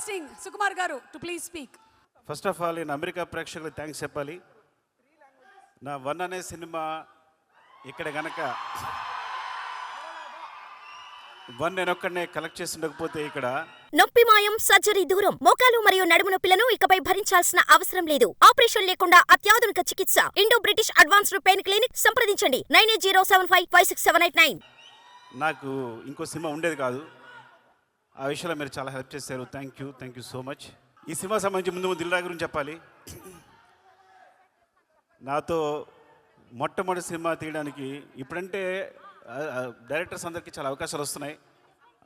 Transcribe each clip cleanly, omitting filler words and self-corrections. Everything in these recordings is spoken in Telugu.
రిక్వెస్టింగ్ సుకుమార్ గారు to please speak. First of all నేను అమెరికా ప్రేక్షకులకు థ్యాంక్స్ చెప్పాలి. నా 1 అనే సినిమా ఇక్కడ గనక 1 నేను ఒక్కడనే కలెక్ట్ చేసి ఉండకపోతే ఇక్కడ నొప్పి మాయం, సర్జరీ దూరం. మోకాలు మరియు నడుము నొప్పులను ఇకపై భరించాల్సిన అవసరం లేదు. ఆపరేషన్ లేకుండా అత్యాధునిక చికిత్స. Indo British advanced pain clinic. సంప్రదించండి 9807556789. నాకు ఇంకో సినిమా ఉండేది కాదు. ఆ విషయంలో మీరు చాలా హెల్ప్ చేశారు. Thank you so much. ఈ సినిమా సంబంధించి ముందు దిల్ రాజు గురించి చెప్పాలి. నాతో మొట్టమొదటి సినిమా తీయడానికి ఇప్పుడంటే డైరెక్టర్స్ అందరికీ చాలా అవకాశాలు వస్తున్నాయి.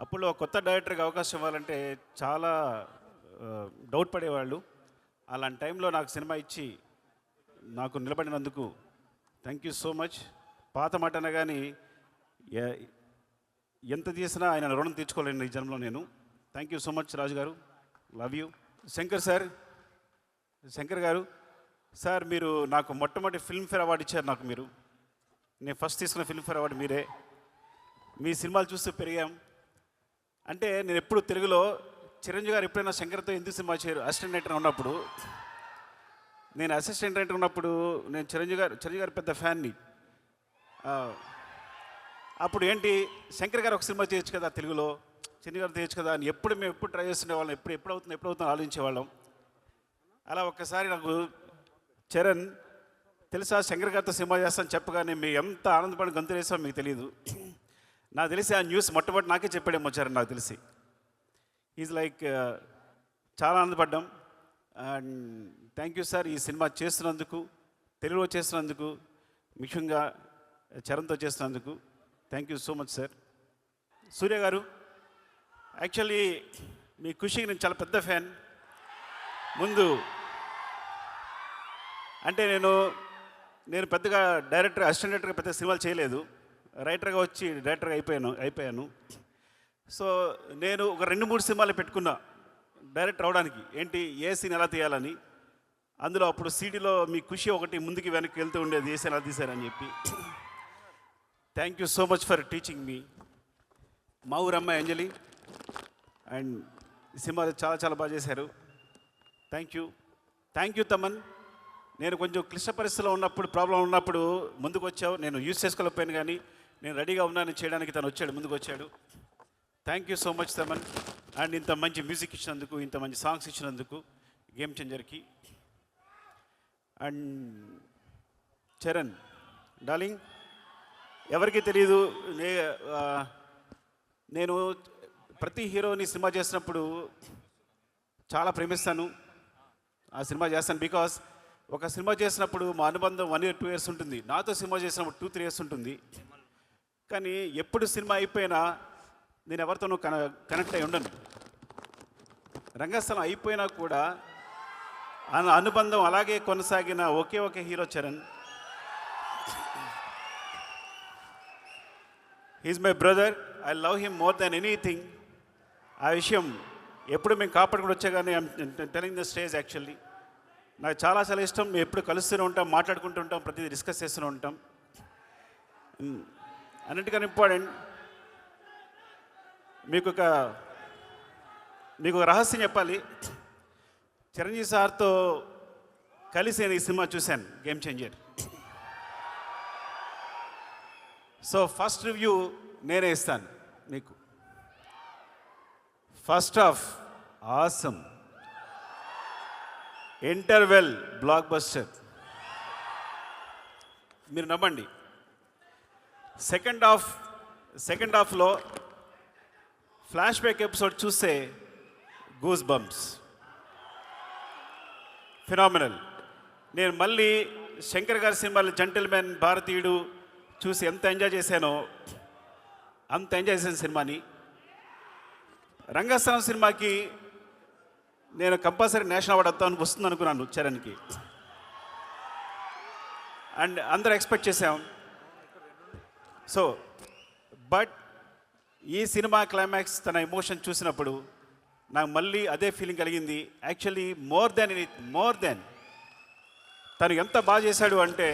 అప్పుడు కొత్త డైరెక్టర్కి అవకాశం ఇవ్వాలంటే చాలా డౌట్ పడేవాళ్ళు. అలాంటి టైంలో నాకు సినిమా ఇచ్చి నాకు నిలబడినందుకు థ్యాంక్ యూ సో మచ్. పాత మాట అనగాని ఎంత చేసినా ఆయన రుణం తీర్చుకోలేను ఈ జన్మలో నేను. థ్యాంక్ యూ సో మచ్ రాజు గారు, లవ్ యూ. శంకర్ గారు సార్, మీరు నాకు మొట్టమొదటి ఫిల్మ్ఫేర్ అవార్డు ఇచ్చారు. నాకు మీరు, నేను ఫస్ట్ తీసుకున్న ఫిల్మ్ఫేర్ అవార్డు మీరే. మీ సినిమాలు చూస్తూ పెరిగాం. అంటే నేను ఎప్పుడు తెలుగులో చిరంజీవి గారు ఎప్పుడైనా శంకర్తో ఎందుకు సినిమా చేయరు అసిస్టెంట్ డైరెక్టర్ ఉన్నప్పుడు, నేను అసిస్టెంట్ డైరెక్టర్ ఉన్నప్పుడు నేను చిరంజీవి గారు పెద్ద ఫ్యాన్ని. అప్పుడు ఏంటి శంకర్ గారు ఒక సినిమా చేయొచ్చు కదా తెలుగులో, చిరంజీవి గారు చేయొచ్చు కదా అని మేము ఎప్పుడు ట్రై చేస్తుండేవాళ్ళం. ఎప్పుడు అవుతుందో ఆలోచించేవాళ్ళం. అలా ఒక్కసారి నాకు చరణ్ తెలుసా శంకర్ గారితో సినిమా చేస్తాను చెప్పగానే మేము ఎంత ఆనందపడి గంతులేసామో మీకు తెలియదు. నాకు తెలిసి ఆ న్యూస్ మొట్టమొదటి నాకే చెప్పాడేమో చరణ్, నాకు తెలిసి. ఈజ్ లైక్ చాలా ఆనందపడ్డాం. అండ్ థ్యాంక్ యూ సార్, ఈ సినిమా చేస్తున్నందుకు, తెలుగులో చేస్తున్నందుకు, ముఖ్యంగా చరణ్తో చేస్తున్నందుకు thank you so much sir. Surya గారు, యాక్చువల్లీ మీ ఖుషికి నేను చాలా పెద్ద ఫ్యాన్. ముందు అంటే నేను పెద్దగా అసిస్టెంట్ డైరెక్టర్గా పెద్ద సినిమాలు చేయలేదు. రైటర్గా వచ్చి డైరెక్టర్గా అయిపోయాను. సో నేను ఒక 2-3 సినిమాలు పెట్టుకున్నా డైరెక్టర్ అవడానికి. ఏంటి, ఏ సీన్ ఎలా తీయాలని. అందులో అప్పుడు సీడీలో మీ ఖుషి ఒకటి ముందుకి వెనక్కి వెళ్తూ ఉండేది, ఏ సీన్ ఎలా తీశారని చెప్పి. Thank you so much for teaching మీ. మా ఊరమ్మ అంజలి అండ్ ఈ సినిమాలు చాలా బాగా చేశారు. Thank you Thaman. నేను కొంచెం క్లిష్ట పరిస్థితిలో ఉన్నప్పుడు, ప్రాబ్లం ఉన్నప్పుడు ముందుకు వచ్చావు. నేను యూజ్ చేసుకోలేకపోయాను, కానీ నేను రెడీగా ఉన్నాను చేయడానికి. తను వచ్చాడు, ముందుకు వచ్చాడు. Thank you so much Thaman. And ఇంత మంచి మ్యూజిక్ ఇచ్చినందుకు, ఇంత మంచి సాంగ్స్ ఇచ్చినందుకు గేమ్ చేంజర్కి. అండ్ చరణ్ డార్లింగ్, ఎవరికి తెలియదు, నేను ప్రతి హీరోని సినిమా చేసినప్పుడు చాలా ప్రేమిస్తాను. ఆ సినిమా చేస్తాను బికాస్ ఒక సినిమా చేసినప్పుడు మా అనుబంధం 1 year 2 years ఉంటుంది. నాతో సినిమా చేసినప్పుడు 2-3 years ఉంటుంది. కానీ ఎప్పుడు సినిమా అయిపోయినా నేను ఎవరితోనూ కనెక్ట్ అయి ఉండను. రంగస్థలం అయిపోయినా కూడా అనుబంధం అలాగే కొనసాగిన ఒకే ఒక hero Charan. He's my brother. I love him more than anything. ఆ విషయం ఎప్పుడు మేము కాపాడుకుని వచ్చా, కానీ టెలింగ్ ద స్టేజ్. యాక్చువల్లీ నాకు చాలా ఇష్టం. మేము ఎప్పుడు కలుస్తూనే ఉంటాం, మాట్లాడుకుంటూ ఉంటాం, ప్రతిదీ డిస్కస్ చేస్తూనే ఉంటాం. అన్నిటికన్నా ఇంపార్టెంట్, మీకు ఒక రహస్యం చెప్పాలి. చిరంజీవి సార్తో కలిసి నేను ఈ సినిమా చూశాను, game changer. So first review నేనే ఇస్తాను మీకు. First half awesome, interval black-buster, మీరు నమ్మండి. సెకండ్ హాఫ్లో ఫ్లాష్ బ్యాక్ ఎపిసోడ్ చూస్తే గూస్ బంప్స్, ఫినామినల్. నేను మళ్ళీ శంకర్ గారి సినిమాలు జెంటిల్మెన్, భారతీయుడు చూసి ఎంత ఎంజాయ్ చేశానో అంత ఎంజాయ్ చేసిన సినిమాని. రంగస్థలం సినిమాకి నేను కంపల్సరీ నేషనల్ అవార్డు వస్తుంది అనుకున్నాను చరణ్కి. అండ్ అందరూ ఎక్స్పెక్ట్ చేసాం. సో బట్ ఈ సినిమా క్లైమాక్స్, తన ఎమోషన్ చూసినప్పుడు నాకు మళ్ళీ అదే ఫీలింగ్ కలిగింది. యాక్చువల్లీ మోర్ దెన్ తను ఎంత బాగా చేశాడు అంటే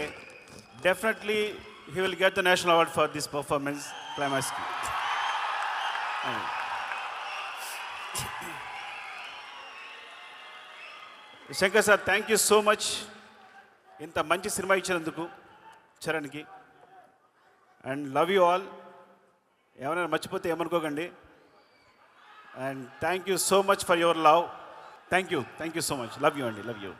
definitely he will get the national award for this performance క్లైమాక్స్కి. Shankar sir thank you so much ఇంత మంచి సినిమా ఇచ్చినందుకు చరణ్కి. And love you all. ఏమైనా మర్చిపోతే ఏమనుకోకండి. And thank you so much for your love. Thank you so much. Love you అండి, లవ్ యూ.